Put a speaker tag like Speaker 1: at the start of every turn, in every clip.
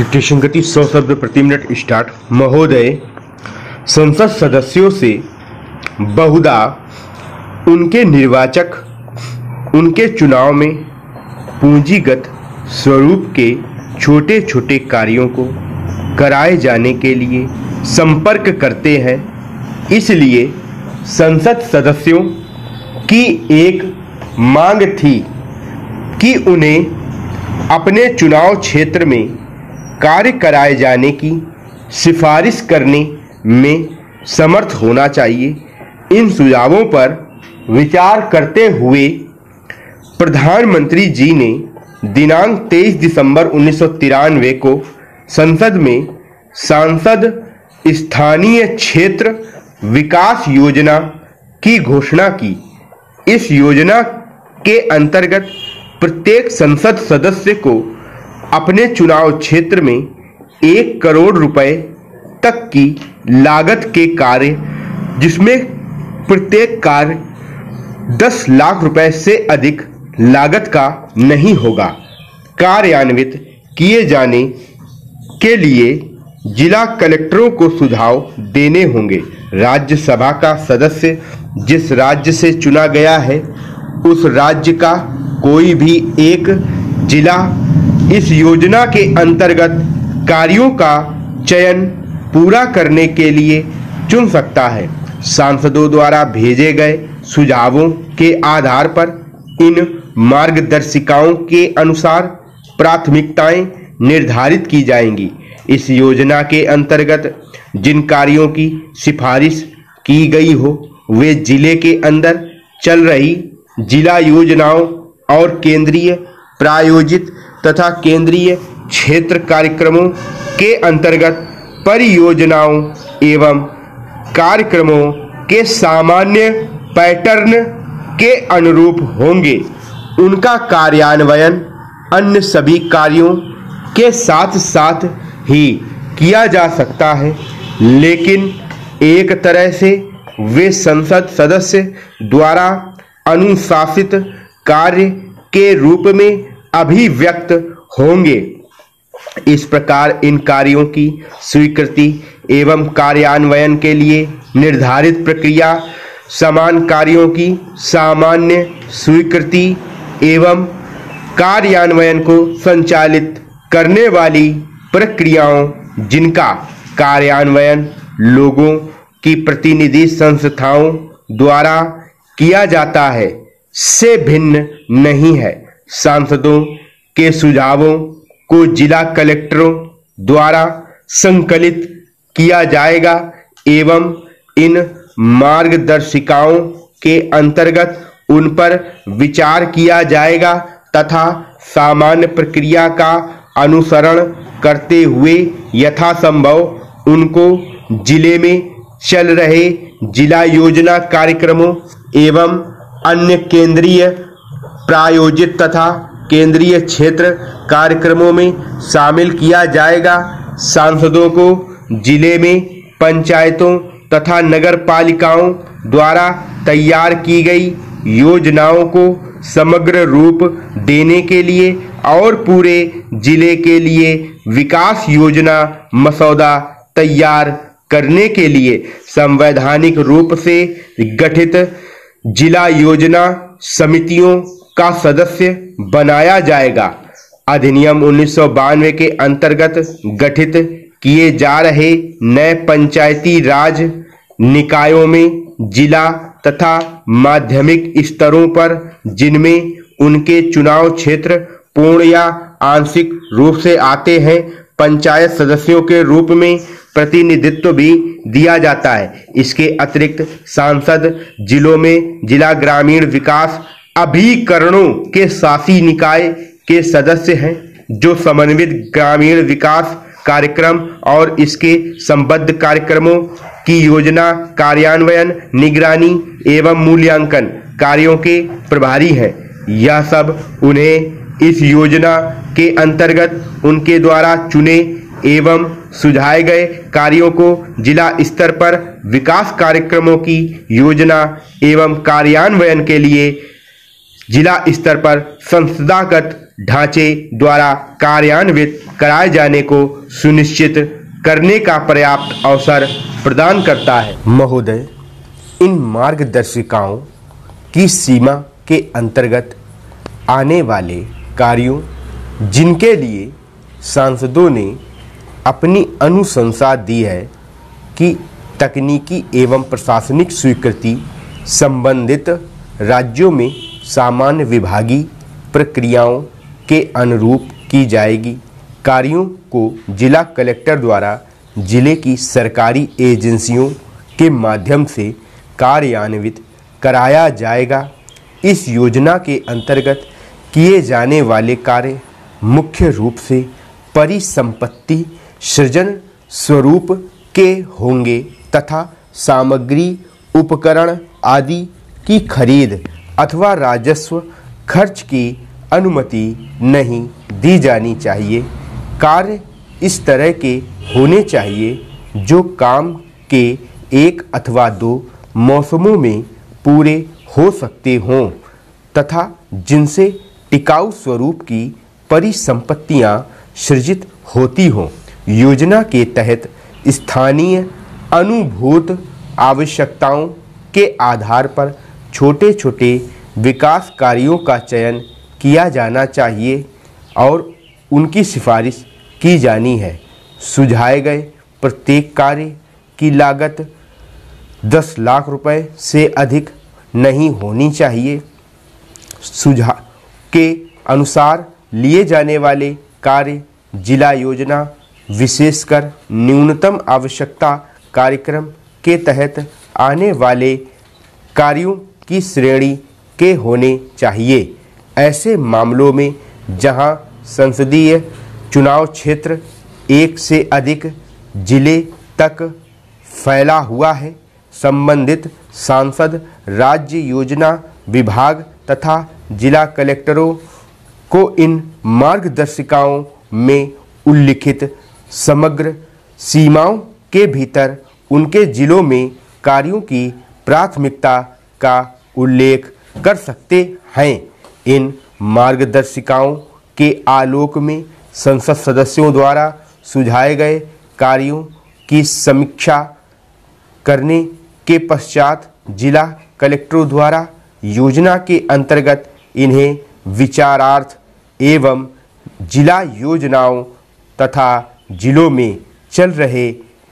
Speaker 1: Dictation गति 100 शब्द प्रति मिनट स्टार्ट। महोदय, संसद सदस्यों से बहुधा उनके निर्वाचक उनके चुनाव में पूंजीगत स्वरूप के छोटे छोटे कार्यों को कराए जाने के लिए संपर्क करते हैं। इसलिए संसद सदस्यों की एक मांग थी कि उन्हें अपने चुनाव क्षेत्र में कार्य कराए जाने की सिफारिश करने में समर्थ होना चाहिए। इन सुझावों पर विचार करते हुए प्रधानमंत्री जी ने दिनांक 23 दिसंबर 1993 को संसद में सांसद स्थानीय क्षेत्र विकास योजना की घोषणा की। इस योजना के अंतर्गत प्रत्येक संसद सदस्य को अपने चुनाव क्षेत्र में 1 करोड़ रुपए तक की लागत के कार्य, जिसमें प्रत्येक कार्य 10 लाख रुपए से अधिक लागत का नहीं होगा, कार्यान्वित किए जाने के लिए जिला कलेक्टरों को सुझाव देने होंगे। राज्यसभा का सदस्य जिस राज्य से चुना गया है, उस राज्य का कोई भी एक जिला इस योजना के अंतर्गत कार्यों का चयन पूरा करने के लिए चुन सकता है। सांसदों द्वारा भेजे गए सुझावों के आधार पर इन मार्गदर्शिकाओं के अनुसार प्राथमिकताएं निर्धारित की जाएंगी। इस योजना के अंतर्गत जिन कार्यों की सिफारिश की गई हो, वे जिले के अंदर चल रही जिला योजनाओं और केंद्रीय प्रायोजित तथा केंद्रीय क्षेत्र कार्यक्रमों के अंतर्गत परियोजनाओं एवं कार्यक्रमों के सामान्य पैटर्न के अनुरूप होंगे। उनका कार्यान्वयन अन्य सभी कार्यों के साथ साथ ही किया जा सकता है, लेकिन एक तरह से वे संसद सदस्य द्वारा अनुशासित कार्य के रूप में अभिव्यक्त होंगे। इस प्रकार इन कार्यों की स्वीकृति एवं कार्यान्वयन के लिए निर्धारित प्रक्रिया, समान कार्यों की सामान्य स्वीकृति एवं कार्यान्वयन को संचालित करने वाली प्रक्रियाओं, जिनका कार्यान्वयन लोगों की प्रतिनिधि संस्थाओं द्वारा किया जाता है, से भिन्न नहीं है। सांसदों के सुझावों को जिला कलेक्टरों द्वारा संकलित किया जाएगा एवं इन मार्गदर्शिकाओं के अंतर्गत उन पर विचार किया जाएगा तथा सामान्य प्रक्रिया का अनुसरण करते हुए यथासंभव उनको जिले में चल रहे जिला योजना कार्यक्रमों एवं अन्य केंद्रीय प्रायोजित तथा केंद्रीय क्षेत्र कार्यक्रमों में शामिल किया जाएगा। सांसदों को जिले में पंचायतों तथा नगर पालिकाओं द्वारा तैयार की गई योजनाओं को समग्र रूप देने के लिए और पूरे जिले के लिए विकास योजना मसौदा तैयार करने के लिए संवैधानिक रूप से गठित जिला योजना समितियों का सदस्य बनाया जाएगा। अधिनियम 1992 के अंतर्गत गठित किए जा रहे नए पंचायती राज निकायों में जिला तथा माध्यमिक स्तरों पर, जिनमें उनके चुनाव क्षेत्र पूर्ण या आंशिक रूप से आते हैं, पंचायत सदस्यों के रूप में प्रतिनिधित्व भी दिया जाता है। इसके अतिरिक्त सांसद जिलों में जिला ग्रामीण विकास अभिकरणों के शासी निकाय के सदस्य हैं, जो समन्वित ग्रामीण विकास कार्यक्रम और इसके संबद्ध कार्यक्रमों की योजना, कार्यान्वयन, निगरानी एवं मूल्यांकन कार्यों के प्रभारी हैं। यह सब उन्हें इस योजना के अंतर्गत उनके द्वारा चुने एवं सुझाए गए कार्यों को जिला स्तर पर विकास कार्यक्रमों की योजना एवं कार्यान्वयन के लिए जिला स्तर पर संस्थागत ढांचे द्वारा कार्यान्वित कराए जाने को सुनिश्चित करने का पर्याप्त अवसर प्रदान करता है। महोदय, इन मार्गदर्शिकाओं की सीमा के अंतर्गत आने वाले कार्यों जिनके लिए सांसदों ने अपनी अनुशंसा दी है कि तकनीकी एवं प्रशासनिक स्वीकृति संबंधित राज्यों में सामान्य विभागीय प्रक्रियाओं के अनुरूप की जाएगी। कार्यों को जिला कलेक्टर द्वारा जिले की सरकारी एजेंसियों के माध्यम से कार्यान्वित कराया जाएगा। इस योजना के अंतर्गत किए जाने वाले कार्य मुख्य रूप से परिसंपत्ति सृजन स्वरूप के होंगे तथा सामग्री उपकरण आदि की खरीद अथवा राजस्व खर्च की अनुमति नहीं दी जानी चाहिए। कार्य इस तरह के होने चाहिए जो काम के 1 अथवा 2 मौसमों में पूरे हो सकते हों तथा जिनसे टिकाऊ स्वरूप की परिसंपत्तियां सृजित होती हों। योजना के तहत स्थानीय अनुभूत आवश्यकताओं के आधार पर छोटे छोटे विकास कार्यों का चयन किया जाना चाहिए और उनकी सिफारिश की जानी है। सुझाए गए प्रत्येक कार्य की लागत 10 लाख रुपए से अधिक नहीं होनी चाहिए। सुझाव के अनुसार लिए जाने वाले कार्य जिला योजना विशेषकर न्यूनतम आवश्यकता कार्यक्रम के तहत आने वाले कार्यों की श्रेणी के होने चाहिए। ऐसे मामलों में जहां संसदीय चुनाव क्षेत्र 1 से अधिक जिले तक फैला हुआ है, संबंधित सांसद राज्य योजना विभाग तथा जिला कलेक्टरों को इन मार्गदर्शिकाओं में उल्लिखित समग्र सीमाओं के भीतर उनके जिलों में कार्यों की प्राथमिकता का उल्लेख कर सकते हैं। इन मार्गदर्शिकाओं के आलोक में संसद सदस्यों द्वारा सुझाए गए कार्यों की समीक्षा करने के पश्चात जिला कलेक्टरों द्वारा योजना के अंतर्गत इन्हें विचारार्थ एवं जिला योजनाओं तथा जिलों में चल रहे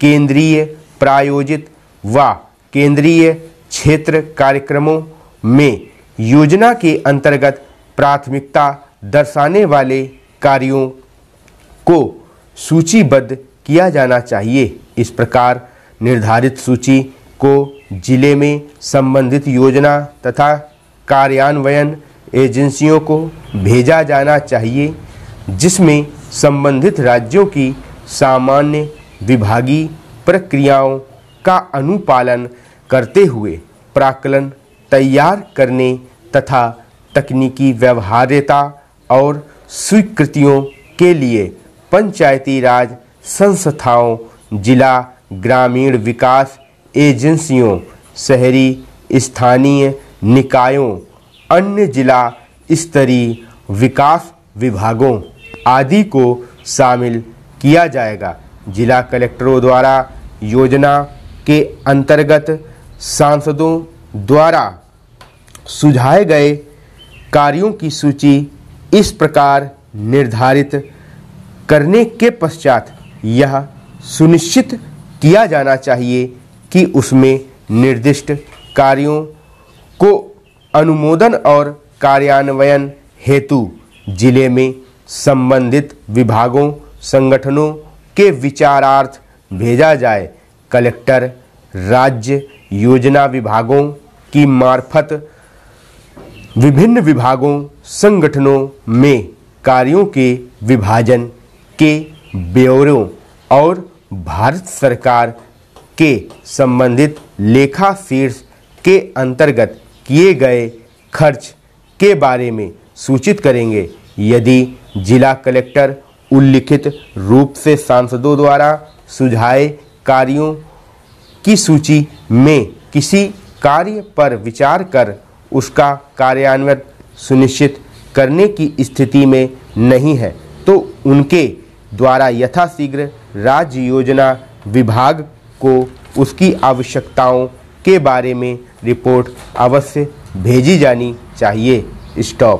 Speaker 1: केंद्रीय प्रायोजित व केंद्रीय क्षेत्र कार्यक्रमों में योजना के अंतर्गत प्राथमिकता दर्शाने वाले कार्यों को सूचीबद्ध किया जाना चाहिए। इस प्रकार निर्धारित सूची को जिले में संबंधित योजना तथा कार्यान्वयन एजेंसियों को भेजा जाना चाहिए, जिसमें संबंधित राज्यों की सामान्य विभागीय प्रक्रियाओं का अनुपालन करते हुए प्राक्कलन तैयार करने तथा तकनीकी व्यवहार्यता और स्वीकृतियों के लिए पंचायती राज संस्थाओं, जिला ग्रामीण विकास एजेंसियों, शहरी स्थानीय निकायों, अन्य जिला स्तरीय विकास विभागों आदि को शामिल किया जाएगा। जिला कलेक्टरों द्वारा योजना के अंतर्गत सांसदों द्वारा सुझाए गए कार्यों की सूची इस प्रकार निर्धारित करने के पश्चात यह सुनिश्चित किया जाना चाहिए कि उसमें निर्दिष्ट कार्यों को अनुमोदन और कार्यान्वयन हेतु जिले में संबंधित विभागों संगठनों के विचारार्थ भेजा जाए। कलेक्टर राज्य योजना विभागों की मार्फत विभिन्न विभागों संगठनों में कार्यों के विभाजन के ब्यौरों और भारत सरकार के संबंधित लेखा शीर्ष के अंतर्गत किए गए खर्च के बारे में सूचित करेंगे। यदि जिला कलेक्टर उल्लिखित रूप से सांसदों द्वारा सुझाए कार्यों की सूची में किसी कार्य पर विचार कर उसका कार्यान्वयन सुनिश्चित करने की स्थिति में नहीं है तो उनके द्वारा यथाशीघ्र राज्य योजना विभाग को उसकी आवश्यकताओं के बारे में रिपोर्ट अवश्य भेजी जानी चाहिए। स्टॉप।